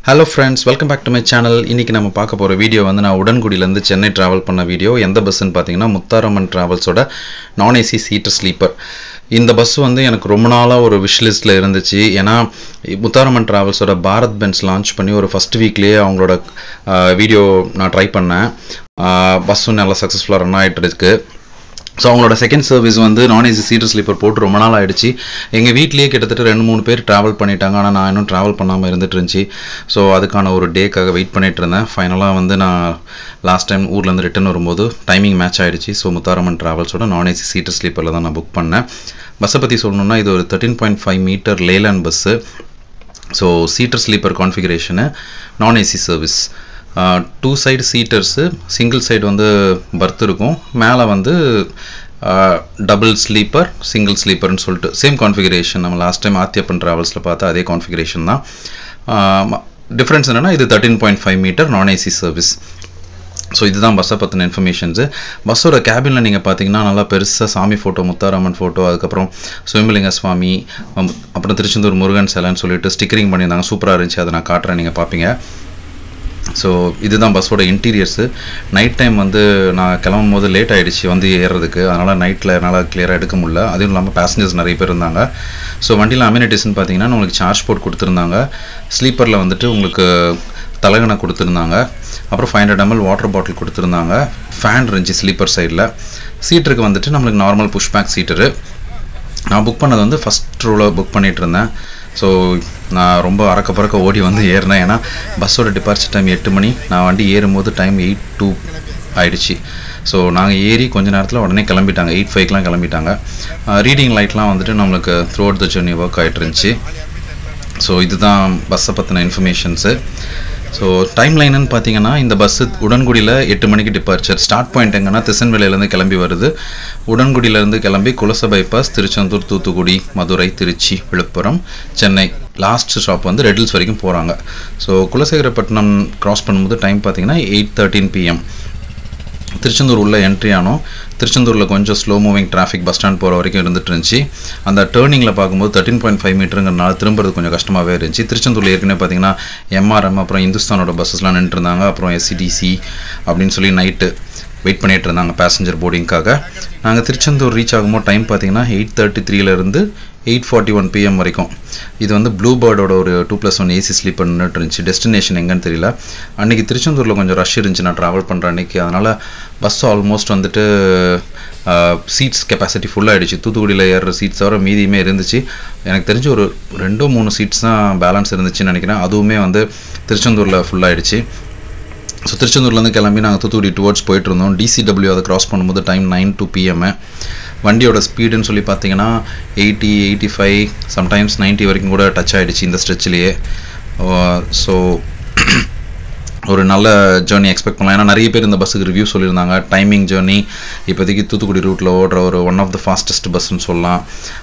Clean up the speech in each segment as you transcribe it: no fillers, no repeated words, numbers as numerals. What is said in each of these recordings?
Hello friends, welcome back to my channel. இன்னைக்கு நம்ம பார்க்க போற வீடியோ வந்து நான் உடன்குடியில இருந்து சென்னை டிராவல் பண்ண வீடியோ. எந்த பஸ்ன்னு பாத்தீங்கன்னா முத்தாரம்மன் டிராவல்ஸோட நான் ஏசி சீட்டர் ஸ்லீப்பர். இந்த பஸ் வந்து எனக்கு ரொம்ப நாளா ஒரு விஷ் லிஸ்ட்ல இருந்துச்சு. ஏனா முத்தாரம்மன் டிராவல்ஸோட பாரத் பென்ஸ் லான்ச் பண்ணி ஒரு ஃபர்ஸ்ட் வீக்லயே அவங்களோட வீடியோ நான் ட்ரை பண்ணேன். பஸ்ஸும் நல்லா சக்சஸ்ஃபுல்லா ரன் ஆயிட்டு இருக்கு. ஸோ அவங்களோட செகண்ட் சர்வீஸ் வந்து நான் ஏசி சீட்டர் ஸ்லீப்பர் போட்டு ரொம்ப நாள் ஆகிடுச்சு. எங்கள் வீட்லேயே கிட்டத்தட்ட 2-3 பேர் ட்ராவல் பண்ணிட்டாங்க. ஆனால் நான் இன்னும் ட்ராவல் பண்ணாமல் இருந்துட்டு இருந்துச்சு. ஸோ அதுக்கான ஒரு டேக்காக வெயிட் பண்ணிட்டு இருந்தேன். ஃபைனலாக வந்து நான் லாஸ்ட் டைம் ஊர்லேருந்து ரிட்டன் வரும்போது டைமிங் மேட்ச் ஆகிடுச்சு. ஸோ முத்தாரம்மன் ட்ராவல்ஸோட நான் ஏசி சீட்டர் ஸ்லீப்பரில் தான் நான் புக் பண்ணேன். பஸ்ஸை பற்றி சொல்லணுன்னா இது ஒரு 13.5 metre Leyland bus. So seater sleeper configuration நான் AC service. 2 side seaters, single side வந்து பர்த் இருக்கும். மேலே வந்து டபுள் ஸ்லீப்பர், சிங்கிள் ஸ்லீப்பர்னு சொல்லிட்டு சேம் கான்ஃபிகரேஷன். நம்ம லாஸ்ட் டைம் ஆத்தியப்பன் ட்ராவல்ஸில் பார்த்தா அதே கான்ஃபிகரேஷன் தான். டிஃப்ரென்ஸ் என்னென்னா இது 13.5 மீட்டர் நான் ஏசி சர்வீஸ். ஸோ இதுதான் பஸ்ஸை பற்றின இன்ஃபர்மேஷன்ஸு. பஸ்ஸோட கேபினில் நீங்கள் பார்த்தீங்கன்னா நல்லா பெருசாக சாமி ஃபோட்டோ, முத்தாரம்மன் ஃபோட்டோ, அதுக்கப்புறம் சுயம்பலிங்க சுவாமி, அப்புறம் திருச்செந்தூர் முருகன் சிலைன்னு சொல்லிட்டு ஸ்டிக்கரிங் பண்ணியிருந்தாங்க. சூப்பராக இருந்துச்சு. அதை நான் காட்டுறேன், நீங்கள் பார்ப்பீங்க. ஸோ இதுதான் பஸ்ஸோட இன்டீரியர்ஸு. நைட் டைம் வந்து நான் கிளம்பும் போது லேட் ஆகிடுச்சு வந்து ஏறுறதுக்கு. அதனால் நைட்டில் என்னால் கிளியராக எடுக்க முடியல. அதுவும் இல்லாமல் பேசஞ்சர்ஸ் நிறைய பேர் இருந்தாங்க. ஸோ வண்டியில் அம்யூனிட்டிஸ்ன்னு பார்த்தீங்கன்னா உங்களுக்கு சார்ஜ் போர்ட் கொடுத்துருந்தாங்க. ஸ்லீப்பரில் வந்துட்டு உங்களுக்கு தலகணை கொடுத்துருந்தாங்க. அப்புறம் 500 ml வாட்டர் பாட்டில் கொடுத்துருந்தாங்க. ஃபேன் இருந்துச்சு ஸ்லீப்பர் சைடில். சீட்டருக்கு வந்துட்டு நம்மளுக்கு நார்மல் புஷ் பேக் சீட்டரு. நான் புக் பண்ணது வந்து ஃபஸ்ட் ரோவில் புக் பண்ணிகிட்டு இருந்தேன். ஸோ நான் ரொம்ப அறக்க பறக்க ஓடி வந்து ஏறினேன். ஏன்னா பஸ்ஸோட டிபார்ச்சர் டைம் 8 மணி. நான் வண்டி ஏறும்போது டைம் 8:02 ஆகிடுச்சு. ஸோ நாங்கள் ஏறி கொஞ்ச நேரத்தில் உடனே கிளம்பிட்டாங்க. 8:05 கிளம்பிட்டாங்க. ரீடிங் லைட்லாம் வந்துட்டு நம்மளுக்கு through out the journey work ஆகிட்டு இருந்துச்சு. ஸோ இதுதான் பஸ்ஸை பற்றின இன்ஃபர்மேஷன்ஸு. ஸோ டைம் லைனுன்னு பார்த்தீங்கன்னா இந்த பஸ்ஸு உடன்குடியில் 8 மணிக்கு டிபார்ச்சர். ஸ்டார்ட் பாயிண்ட் எங்கன்னா திசன்வேலையிலேருந்து கிளம்பி வருது. உடன்குடியிலேருந்து கிளம்பி குலச bypass, Tiruchendur, Thoothukudi, Madurai, Tiruchi, Viluppuram, Chennai, last stop வந்து ரெட்டில்ஸ் வரைக்கும் போகிறாங்க. ஸோ குலசேகரப்பட்டினம் கிராஸ் பண்ணும்போது டைம் பார்த்தீங்கன்னா 8:13 PM. திருச்செந்தூர் உள்ள என்ட்ரி ஆனோம். திருச்செந்தூரில் கொஞ்சம் slow moving traffic bus stand போகிற வரைக்கும் இருந்துட்டு இருந்துச்சு. அந்த டேர்னிங்கில் பார்க்கும்போது 13.5 மீட்டருங்கிறனால திரும்புறது கொஞ்சம் கஷ்டமாகவே இருந்துச்சு. திருச்செந்தூரில் ஏற்கனவே பார்த்தீங்கன்னா MRM அப்புறம் இந்துஸ்தானோட பஸ்ஸஸ்லாம் நின்றுருந்தாங்க. அப்புறம் SCDC அப்படின்னு சொல்லி நைட்டு வெயிட் பண்ணிகிட்டு இருந்தாங்க பேசஞ்சர் போர்டிங்காக. நாங்கள் திருச்செந்தூர் ரீச் ஆகும்போது டைம் பார்த்தீங்கன்னா 8:33 8:41 PM வரைக்கும். இது வந்து ப்ளூ பேர்டோட ஒரு 2+1 ஏசி ஸ்லீப்பர் நின்றுட்டு இருந்துச்சு. டெஸ்டினேஷன் எங்கன்னு தெரியல. அன்றைக்கி திருச்செந்தூரில் கொஞ்சம் ரஷ் இருந்துச்சு நான் ட்ராவல் பண்ணுற அன்றைக்கி. அதனால் பஸ் ஆல்மோஸ்ட் வந்துட்டு சீட்ஸ் கெப்பாசிட்டி ஃபுல்லாகிடுச்சு. தூத்துக்குடியில் ஏறுற சீட்ஸ் தவிர மீதியுமே இருந்துச்சு. எனக்கு தெரிஞ்சு ஒரு 2-3 சீட்ஸ் தான் பேலன்ஸ் இருந்துச்சுன்னு நினைக்கிறேன். அதுவுமே வந்து திருச்செந்தூரில் ஃபுல்லாகிடுச்சு. ஸோ திருச்செந்தூர்லேருந்து கிளம்பி நாங்கள் தூத்துக்குடி டுவர்ட்ஸ் போயிட்டு இருந்தோம். DCW அதை கிராஸ் பண்ணும்போது டைம் 9:02 PM. வண்டியோட ஸ்பீடுன்னு சொல்லி பார்த்தீங்கன்னா 80, 85, சம்டைம்ஸ் 90 வரைக்கும் கூட டச் ஆகிடுச்சு இந்த ஸ்ட்ரெச்சிலேயே. ஸோ ஒரு நல்ல ஜேர்னி எக்ஸ்பெக்ட் பண்ணலாம். ஏன்னா நிறைய பேர் இந்த பஸ்ஸுக்கு ரிவ்யூ சொல்லியிருந்தாங்க. டைமிங் ஜேர்னி இப்போதைக்கு தூத்துக்குடி ரூட்டில் ஓடுற ஒரு ஒன் ஆஃப் த ஃபாஸ்டஸ்ட் பஸ்ன்னு சொல்லலாம்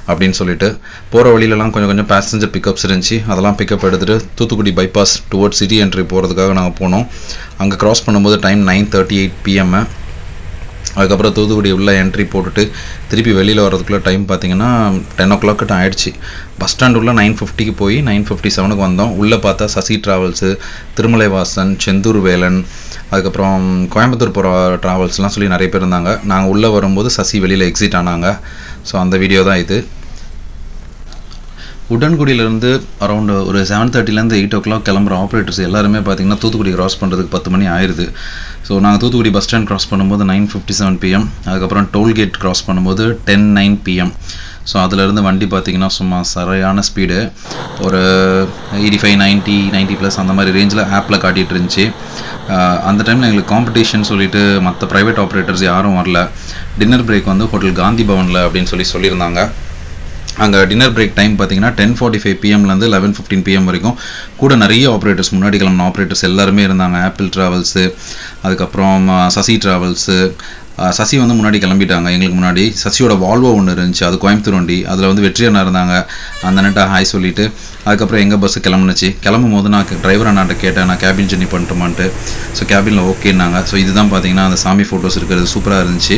அப்படின்னு சொல்லிட்டு. போகிற வழியிலலாம் கொஞ்சம் பேசஞ்சர் பிக்கப்ஸ் இருந்துச்சு. அதெல்லாம் பிக்கப் எடுத்துகிட்டு Thoothukudi bypass towards city entry போகிறதுக்காக நாங்கள் போனோம். அங்கே கிராஸ் பண்ணும்போது டைம் 9:38 PM. அதுக்கப்புறம் தூத்துக்குடி உள்ள என்ட்ரி போட்டுட்டு திருப்பி வெளியில் வரதுக்குள்ளே டைம் பார்த்தீங்கன்னா 10 o'clock ஆகிடுச்சு. பஸ் ஸ்டாண்ட் உள்ள 9:50 போய் 9:57 வந்தோம். உள்ளே பார்த்தா சசி ட்ராவல்ஸு, திருமலைவாசன், செந்தூர் வேலன், அதுக்கப்புறம் கோயம்புத்தூர் போகிற ட்ராவல்ஸ்லாம் சொல்லி நிறைய பேர் இருந்தாங்க. நாங்கள் உள்ளே வரும்போது சசி வெளியில் எக்ஸிட் ஆனாங்க. ஸோ அந்த வீடியோ தான் இது. உடன்குடியிலேருந்து அரௌண்ட் ஒரு 7:30 8 o'clock கிளம்புற ஆப்ரேட்டர்ஸ் எல்லாருமே பார்த்தீங்கன்னா தூத்துக்குடி கிராஸ் பண்ணுறதுக்கு 10 மணி ஆயிடுது. ஸோ நாங்கள் தூத்துக்குடி பஸ் ஸ்டாண்ட் கிராஸ் பண்ணும்போது 9:57 PM. அதுக்கப்புறம் டோல்கேட் கிராஸ் பண்ணும்போது 10:09 PM. ஸோ அதிலேருந்து வண்டி பார்த்திங்கன்னா சும்மா சரியான ஸ்பீடு. ஒரு 85, 90, 90+ அந்த மாதிரி ரேஞ்சில் ஆப்பில் காட்டிகிட்டு இருந்துச்சு. அந்த டைமில் எங்களுக்கு காம்படிஷன் சொல்லிவிட்டு மற்ற ப்ரைவேட் ஆப்ரேட்டர்ஸ் யாரும் வரல. டின்னர் பிரேக் வந்து ஹோட்டல் காந்தி பவனில் அப்படின்னு சொல்லியிருந்தாங்க. அங்கே டின்னர் பிரேக் டைம் பார்த்தீங்கன்னா 10:45 PMலேருந்து 11:15 PM வரைக்கும். கூட நிறைய ஆப்ரேட்டர்ஸ் முன்னாடி கிளம்பின ஆப்ரேட்டர்ஸ் எல்லாருமே இருந்தாங்க. ஆப்பிள் ட்ராவல்ஸு, அதுக்கப்புறம் சசி ட்ராவல்ஸு. சசி வந்து முன்னாடி கிளம்பிட்டாங்க எங்களுக்கு முன்னாடி. சசியோட வால்வோ ஒன்று இருந்துச்சு, அது கோயம்புத்தூர் வண்டி. அதில் வந்து வெற்றி அண்ணா இருந்தாங்க. அந்த அண்ணன்ட்ட ஹாய் சொல்லிவிட்டு அதுக்கப்புறம் எங்கள் பஸ்ஸு கிளம்புனுச்சு. கிளம்பும் போது நான் டிரைவர் அண்ணாட்ட கேட்டேன், நான் கேபின் ஜெர்னி பண்ணிட்டோமான்ட்டு. ஸோ கேபினில் ஓகேன்னாங்க. ஸோ இதுதான் பார்த்தீங்கன்னா அந்த சாமி ஃபோட்டோஸ் இருக்கிறது சூப்பராக இருந்துச்சு.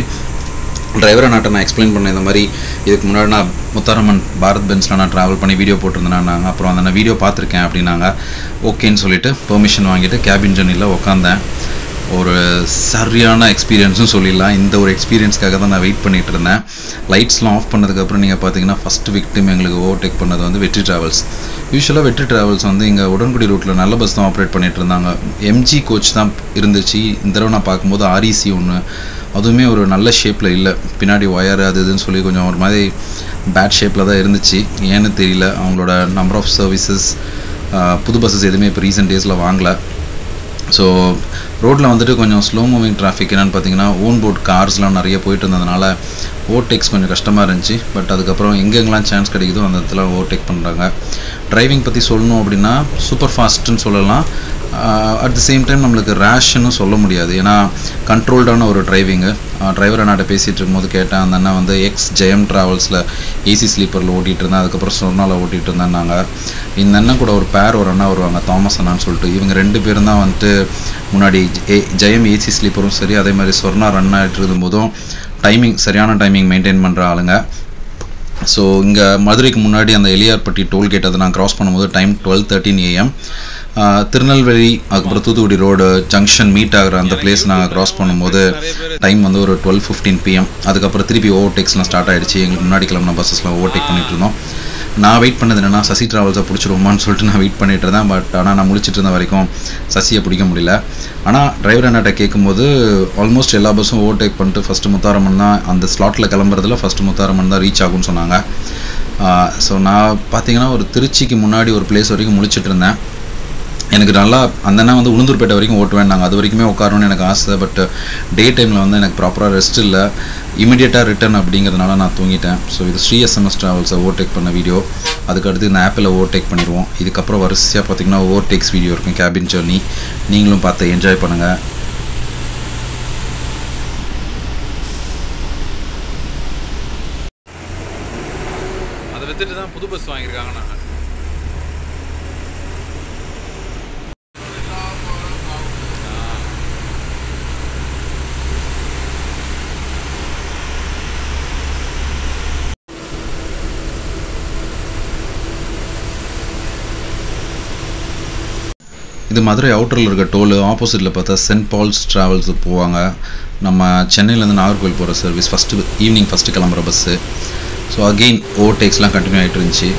டிரைவர் அண்ணாட்ட நான் எக்ஸ்பிளைன் பண்ணேன், இந்த மாதிரி இதுக்கு முன்னாடி நான் முத்தாரம்மன் பாரத் பென்ஸில் நான் ட்ராவல் பண்ணி வீடியோ போட்டிருந்தேன்னாங்க. அப்புறம் அந்த நான் வீடியோ பார்த்துருக்கேன் அப்படின்னாங்க. ஓகேன்னு சொல்லிவிட்டு பெர்மிஷன் வாங்கிட்டு கேபின் ஜர்னியில் உட்காந்தேன். ஒரு சரியான எக்ஸ்பீரியன்ஸும் சொல்லிடலாம். இந்த ஒரு எக்ஸ்பீரியன்ஸ்க்காக தான் நான் வெயிட் பண்ணிகிட்டு இருந்தேன். லைட்ஸ்லாம் ஆஃப் பண்ணதுக்கப்புறம் நீங்கள் பார்த்தீங்கன்னா ஃபஸ்ட்டு விக்டிம் எங்களுக்கு ஓவர்டேக் பண்ணது வந்து வெற்றி ட்ராவல்ஸ். யூஸ்வலாக வெற்றி ட்ராவல்ஸ் வந்து இங்கே உடன்குடி ரூட்டில் நல்ல பஸ் தான் ஆப்ரேட் பண்ணிகிட்டு இருந்தாங்க. எம்ஜி கோச் தான் இருந்துச்சு. இந்த தடவை நான் பார்க்கும்போது ஆர்இசி ஒன்று, அதுவுமே ஒரு நல்ல ஷேப்பில் இல்லை. பின்னாடி ஒயர் அது இதுன்னு சொல்லி கொஞ்சம் ஒரு மாதிரி பேட் ஷேப்பில் தான் இருந்துச்சு. ஏன்னு தெரியல. அவங்களோட நம்பர் ஆஃப் சர்வீசஸ் புது பஸ்ஸஸ் எதுவுமே இப்போ ரீசெண்ட் டேஸில் வாங்கலை. ஸோ ரோட்டில் வந்துட்டு கொஞ்சம் ஸ்லோ மூவிங் டிராஃபிக். என்னென்னு பார்த்தீங்கன்னா ஓன் போர்ட் கார்ஸ்லாம் நிறைய போயிட்டு இருந்ததுனால ஓவர்டேக்ஸ் கொஞ்சம் கஷ்டமாக இருந்துச்சு. பட் அதுக்கப்புறம் எங்கெங்கெல்லாம் சான்ஸ் கிடைக்குதோ அந்த இடத்துல ஓவர்டேக் பண்ணுறாங்க. டிரைவிங் பற்றி சொல்லணும் அப்படின்னா சூப்பர் ஃபாஸ்ட்டுன்னு சொல்லலாம். அட் தி சேம் டைம் நம்மளுக்கு ரேஷ்ன்னு சொல்ல முடியாது. ஏன்னா கண்ட்ரோல்டான ஒரு டிரைவிங்கு. டிரைவர் அண்ணாட்ட பேசிகிட்டு இருக்கும்போது கேட்டேன். அந்த அண்ணா வந்து ஜெயம் ட்ராவல்ஸில் ஏசி ஸ்லீப்பரில் ஓட்டிகிட்டு இருந்தேன், அதுக்கப்புறம் சொர்ணாவில் ஓட்டிகிட்டு இருந்தேன்னாங்க. இந்த அண்ணன் கூட ஒரு ஒரு அண்ணா வருவாங்க, தாமஸ் அண்ணான்னு சொல்லிட்டு. இவங்க 2 பேரும் தான் வந்துட்டு முன்னாடி ஜெயம் ஏசி ஸ்லீப்பரும் சரி, அதே மாதிரி சொர்ணா ரன் ஆகிட்டு இருக்கும்போதும் சரியான டைமிங் மெயின்டைன் பண்ணுற ஆளுங்க. ஸோ இங்கே மதுரைக்கு முன்னாடி அந்த எலியார்பட்டி டோல்கேட் அதை நான் க்ராஸ் பண்ணும்போது டைம் 12:13 AM. திருநெல்வேலி அதுக்கப்புறம் தூத்துக்குடி ரோடு ஜங்ஷன் மீட் ஆகிற அந்த பிளேஸ் நாங்கள் க்ராஸ் பண்ணும்போது டைம் வந்து ஒரு 12:15 PM. அதுக்கப்புறம் திருப்பி ஓவர்டேக்ஸ்லாம் ஸ்டார்ட் ஆகிடுச்சு. எங்களுக்கு முன்னாடி கிளம்புன பஸ்ஸஸ்லாம் ஓவர்டேக் பண்ணிட்டு இருந்தோம். நான் வெயிட் பண்ணது என்னென்னா சசி ட்ராவல்ஸை பிடிச்சிருவோமான்னு சொல்லிட்டு நான் வெயிட் பண்ணிட்டு இருந்தேன். பட் ஆனால் நான் முழிச்சிட்டு இருந்த வரைக்கும் சசியை பிடிக்க முடியல. ஆனால் டிரைவர் அண்ணாட்ட கேட்கும்போது ஆல்மோஸ்ட் எல்லா பஸ்ஸும் ஓவர்டேக் பண்ணிட்டு ஃபஸ்ட்டு முத்தாரம்மன் தான் அந்த ஸ்லாட்டில் கிளம்புறதுல ஃபஸ்ட்டு முத்தாரம்மன் தான் ரீச் ஆகும்னு சொன்னாங்க. ஸோ நான் பார்த்தீங்கன்னா ஒரு திருச்சிக்கு முன்னாடி ஒரு பிளேஸ் வரைக்கும் முழிச்சிட்டு இருந்தேன். எனக்கு நல்லா அந்த அண்ணா வந்து உளுந்தூர்பேட்டை வரைக்கும் ஓட்டுவேன். நாங்கள் அது வரைக்குமே உட்காரணும்னு எனக்கு ஆசை. பட் டே டைமில் வந்து எனக்கு ப்ராப்பராக ரெஸ்ட் இல்லை. இமீடியட்டாக ரிட்டர்ன் அப்படிங்கிறதுனால நான் தூங்கிட்டேன். ஸோ இது ஸ்ரீ எஸ்எம்எஸ் ட்ராவல்ஸை ஓவர்டேக் பண்ண வீடியோ. அதுக்கடுத்து இந்த ஆப்பில் ஓவர்டேக் பண்ணிடுவோம். இதுக்கப்புறம் வரிசையாக பார்த்தீங்கன்னா ஓவர்டேக்ஸ் வீடியோ இருக்கும், கேபின் ஜர்னி. நீங்களும் பார்த்து என்ஜாய் பண்ணுங்கள். அதை வித்துட்டு தான் புது பஸ் வாங்கியிருக்காங்க. நாங்கள் இது மதுரை அவுட்டரில் இருக்க டோல். ஆப்போசிட்டில் பார்த்தா சென்ட் பால்ஸ் ட்ராவல்ஸ் போவாங்க. நம்ம சென்னையிலேருந்து நாகர்கோவில் போகிற சர்வீஸ் ஈவினிங் ஃபஸ்ட்டு கிளம்புற பஸ்ஸு. ஸோ அகெயின் ஓவர்டேக்ஸ்லாம் கண்டினியூ ஆகிட்டு இருந்துச்சு.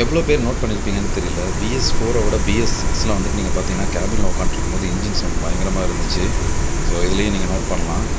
எவ்வளோ பேர் நோட் பண்ணியிருப்பீங்கன்னு தெரியல. BS4 BS6 வந்துட்டு நீங்கள் பார்த்தீங்கன்னா கேபினில் உட்காந்துருக்கும் போது இன்ஜின் சவுண்ட் பயங்கரமாக இருந்துச்சு. ஸோ இதுலேயும் நீங்கள் நோட் பண்ணலாம்.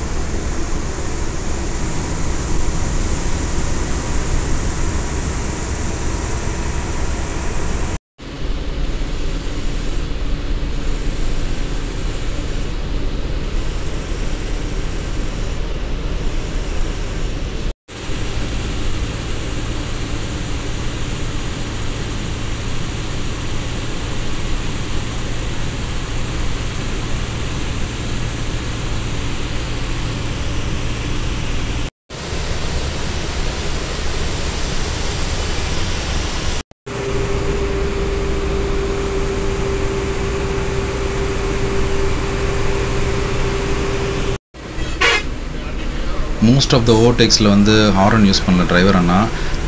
மோஸ்ட் ஆஃப் த ஓவர்டேக்ஸில் வந்து ஹாரன் யூஸ் பண்ணல டிரைவர் அண்ணா.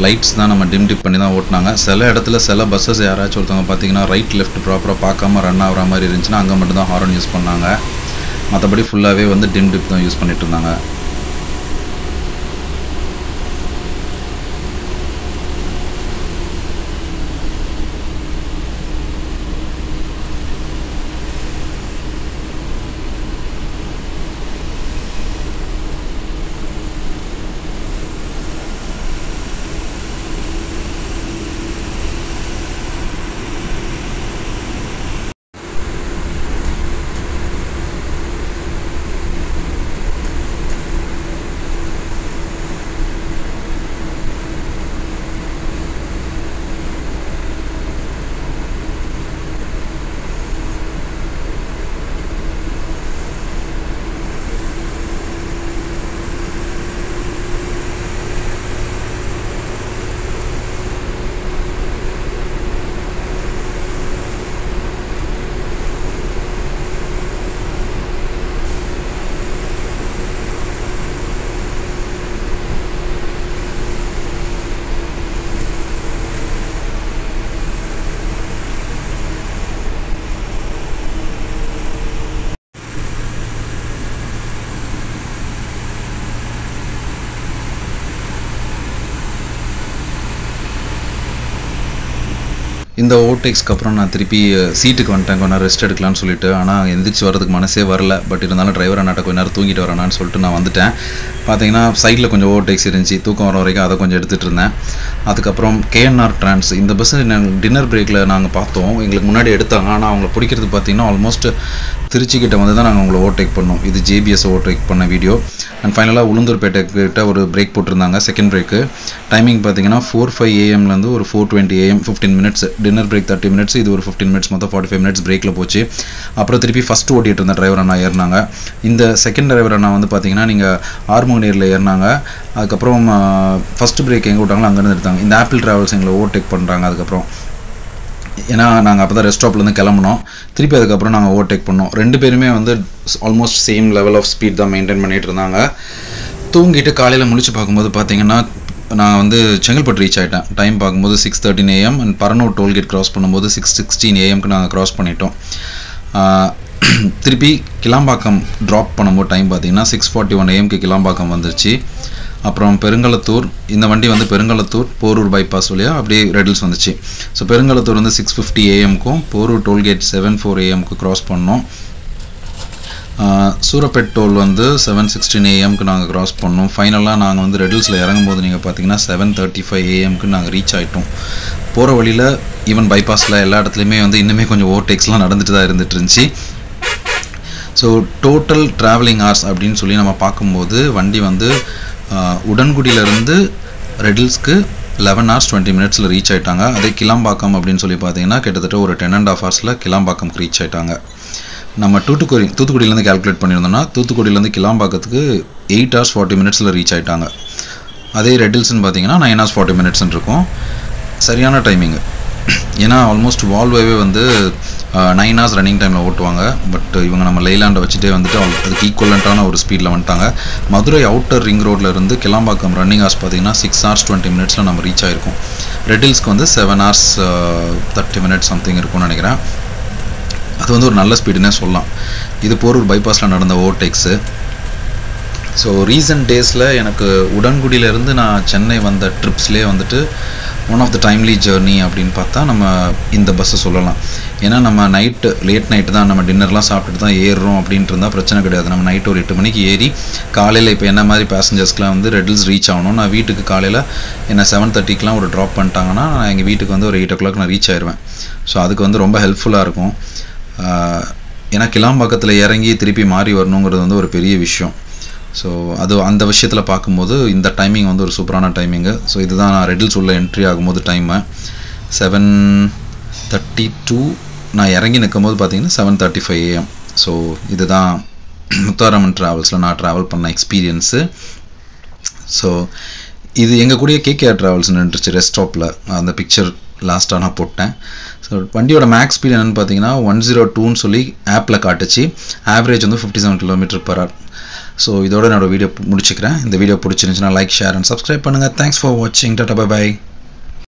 லைட்ஸ் தான் நம்ம டிப் பண்ணி தான் ஓட்டினாங்க. சில இடத்துல சில பஸ்ஸஸ் யாராச்சும் ஒருத்தவங்க பார்த்தீங்கன்னா ரைட் லெஃப்ட் ப்ராப்பராக பார்க்காம ரன் ஆகிற மாதிரி இருந்துச்சுன்னா அங்கே மட்டும் தான் ஹாரன் யூஸ் பண்ணாங்க. மற்றபடி ஃபுல்லாகவே வந்து டிப் தான் யூஸ் பண்ணிட்டு இருந்தாங்க. இந்த ஓவர்டேக்ஸ்க்கு அப்புறம் நான் திருப்பி சீட்டுக்கு வந்துட்டேன், கொஞ்ச நேரம் ரெஸ்ட் எடுக்கலாம்னு சொல்லிட்டு. ஆனால் எந்திரிச்சு வரதுக்கு மனசே வரல. பட் இருந்தாலும் டிரைவர் அண்ணாட்ட கொஞ்ச நேரம் தூங்கிட்டு வரேனான்னு சொல்லிட்டு நான் வந்துட்டேன். பார்த்தீங்கன்னா சைடில் கொஞ்சம் ஓவர்டேக்ஸ் இருந்துச்சு, தூக்கம் வர வரைக்கும் அதை கொஞ்சம் எடுத்துகிட்டு இருந்தேன். அதுக்கப்புறம் கேஎன்ஆர் ட்ரான்ஸ் இந்த பஸ்ஸு டின்னர் பிரேக்கில் நாங்கள் பார்த்தோம், எங்களுக்கு முன்னாடி எடுத்தாங்க. ஆனால் அவங்கள பிடிக்கிறது பார்த்தீங்கன்னா ஆல்மோஸ்ட் திருச்சிக்கிட்ட வந்து தான் நாங்கள் அவங்கள ஓவர்டேக் பண்ணோம். இது ஜேபிஎஸ் ஓவர்டேக் பண்ண வீடியோ. அண்ட் ஃபைனலாக உளுந்தூர்பேட்டைக்கிட்ட ஒரு பிரேக் போட்டிருந்தாங்க, செகண்ட் பிரேக்கு. டைமிங் பார்த்தீங்கன்னா 4:05 AM ஒரு 4:20 AM, 15 minutes. Dinner break 30 minutes, இது ஒரு 15 மினிட்ஸ், மொத்தம் 45 மினிட்ஸ் பிரேக்கில் போச்சு. அப்புறம் திருப்பி ஃபஸ்ட் ஓட்டிகிட்டு இருந்த டிரைவர் அண்ணா ஏறினாங்க. இந்த செகண்ட் டிரைவர் அண்ணா வந்து பார்த்தீங்கன்னா நீங்கள் ஆர்மோனியரில் ஏறினாங்க. அதுக்கப்புறம் ஃபஸ்ட்டு பிரேக் எங்கே விட்டாங்களோ அங்கேருந்து எடுத்தாங்க. இந்த ஆப்பிள் ட்ராவல்ஸ் எங்களை ஓவர்டேக் பண்ணுறாங்க. அதுக்கப்புறம் ஏன்னா நாங்கள் அப்போ தான் ரெஸ்ட் ஸ்டாப்லேருந்து கிளம்புனோம். திருப்பி அதுக்கப்புறம் நாங்கள் ஓவர்டேக் பண்ணோம். ரெண்டு பேருமே வந்து almost same level of speed தான் மெயின்டைன் பண்ணிகிட்டு இருந்தாங்க. தூங்கிட்டு காலையில் முழிச்சு பார்க்கும்போது பார்த்தீங்கன்னா நான் வந்து செங்கல்பட்டு ரீச் ஆகிட்டேன். டைம் பார்க்கும்போது 6:13 AM and Paranur tollgate cross பண்ணும்போது 6:16 AM நாங்கள் க்ராஸ் பண்ணிட்டோம். திருப்பி கிளாம்பாக்கம் ட்ராப் பண்ணும்போது டைம் பார்த்தீங்கன்னா 6:41 AM கிளாம்பாக்கம் வந்துருச்சு. அப்புறம் பெருங்களத்தூர், இந்த வண்டி வந்து பெருங்களத்தூர் போரூர் பைபாஸ் வழியாக அப்படியே ரெடில்ஸ் வந்துச்சு. ஸோ பெருங்களத்தூர் வந்து 6:50 AM Porur tollgate 7:04 AM cross பண்ணோம். சூரப்பேட் டோல் வந்து 7:16 AM நாங்கள் க்ராஸ் பண்ணோம். ஃபைனலாக நாங்கள் வந்து ரெடில்ஸில் இறங்கும்போது நீங்கள் பார்த்தீங்கன்னா 7:35 AM நாங்கள் ரீச் ஆகிட்டோம். போகிற வழியில் ஈவன் பைபாஸில் எல்லா இடத்துலையுமே வந்து இன்னுமே கொஞ்சம் ஓவர்டேக்ஸ்லாம் நடந்துட்டு தான் இருந்துட்டு இருந்துச்சு. ஸோ டோட்டல் ட்ராவலிங் ஹார்ஸ் அப்படின்னு சொல்லி நம்ம பார்க்கும்போது வண்டி வந்து உடன்குடியிலேருந்து ரெடில்ஸ்க்கு 11 hours 20 minutes ரீச் ஆகிட்டாங்க. அதே கிளாம்பாக்கம் அப்படின்னு சொல்லி பார்த்தீங்கன்னா கிட்டத்தட்ட ஒரு 10.5 hours கிளாம்பாக்கம் ரீச் ஆகிட்டாங்க. நம்ம தூத்துக்குடியிலேருந்து கால்குலேட் பண்ணியிருந்தோம்னா தூத்துக்குடியிலேருந்து கிளாம்பாக்கத்துக்கு 8 hours 40 minutes ரீச் ஆகிட்டாங்க. அதே ரெடில்ஸ்ன்னு பார்த்தீங்கன்னா 9 hours 40 minutes இருக்கும். சரியான டைமிங்கு. ஏன்னா ஆல்மோஸ்ட் வால்வேவே வந்து 9 hours ரன்னிங் டைமில் ஓட்டுவாங்க. பட் இவங்க நம்ம லைலாண்டை வச்சுட்டே வந்துட்டு அதுக்கு ஈக்குவலண்ட்டான ஒரு ஸ்பீடில் வந்துட்டாங்க. மதுரை அவுட்டர் ரிங் ரோட்டில் இருந்து கிளாம்பாக்கம் ரன்னிங் ஹார்ஸ் பார்த்தீங்கன்னா 6 hours 20 minutes நம்ம ரீச் ஆகிருக்கும். ரெடில்ஸ்க்கு வந்து 7 hours 30 minutes சம்திங் இருக்கும்னு நினைக்கிறேன். அது வந்து ஒரு நல்ல ஸ்பீடுன்னே சொல்லலாம். இது போரூர் பைபாஸில் நடந்த ஓவர்டேக்ஸு. ஸோ ரீசன்ட் டேஸில் எனக்கு உடன்குடியிலேருந்து நான் சென்னை வந்த ட்ரிப்ஸ்லேயே வந்துட்டு one of the timely journey அப்படின்னு பார்த்தா நம்ம இந்த பஸ்ஸை சொல்லலாம். ஏன்னா நம்ம லேட் நைட்டு தான் நம்ம டின்னர்லாம் சாப்பிட்டுட்டு தான் ஏறுறோம் அப்படின்ட்டு இருந்தால் பிரச்சனை கிடையாது. நம்ம நைட்டு ஒரு 8 மணிக்கு ஏறி காலையில் இப்போ என்ன மாதிரி பேசஞ்சர்ஸ்க்குலாம் வந்து ரெடில்ஸ் ரீச் ஆகணும். நான் வீட்டுக்கு காலையில் என்ன 7:30 ஒரு ட்ராப் பண்ணிட்டாங்கன்னா நான் எங்கள் வீட்டுக்கு வந்து ஒரு 8 o'clock நான் ரீச் ஆயிடுவேன். ஸோ அதுக்கு வந்து ரொம்ப ஹெல்ப்ஃபுல்லாக இருக்கும். ஏன்னா கிளாம்பாக்கத்தில் இறங்கி திருப்பி மாறி வரணுங்கிறது வந்து ஒரு பெரிய விஷயம். ஸோ அது அந்த விஷயத்தில் பார்க்கும்போது இந்த டைமிங் வந்து ஒரு சூப்பரான டைமிங்கு. ஸோ இதுதான் நான் ரெடில்ஸ் உள்ள என்ட்ரி ஆகும்போது டைமு 7:32. நான் இறங்கி நிற்கும்போது பார்த்தீங்கன்னா 7:35 AM. ஸோ இதுதான் முத்தாரம்மன் ட்ராவல்ஸில் நான் ட்ராவல் பண்ண எக்ஸ்பீரியன்ஸு. ஸோ இது எங்கள் கூடயே கேகேஆர் ட்ராவல்ஸ் நின்றுச்சு ரெஸ்ட் ஸ்டாப்பில். அந்த பிக்சர் லாஸ்ட்டாக நான் போட்டேன். ஸோ வண்டியோட மேக்ஸ் ஸ்பீட் என்னென்னு பார்த்தீங்கன்னா 102ன்னு சொல்லி ஆப்பில் காட்டுச்சு. ஆவரேஜ் வந்து 57 km/h. ஸோ இதோட என்னோட வீடியோ முடிச்சுக்கிறேன். இந்த வீடியோ பிடிச்சிருந்துச்சுன்னா லைக், ஷேர் அண்ட் சப்ஸ்கிரைப் பண்ணுங்கள். தேங்க்ஸ் ஃபார் வாட்சிங். Tata, bye by.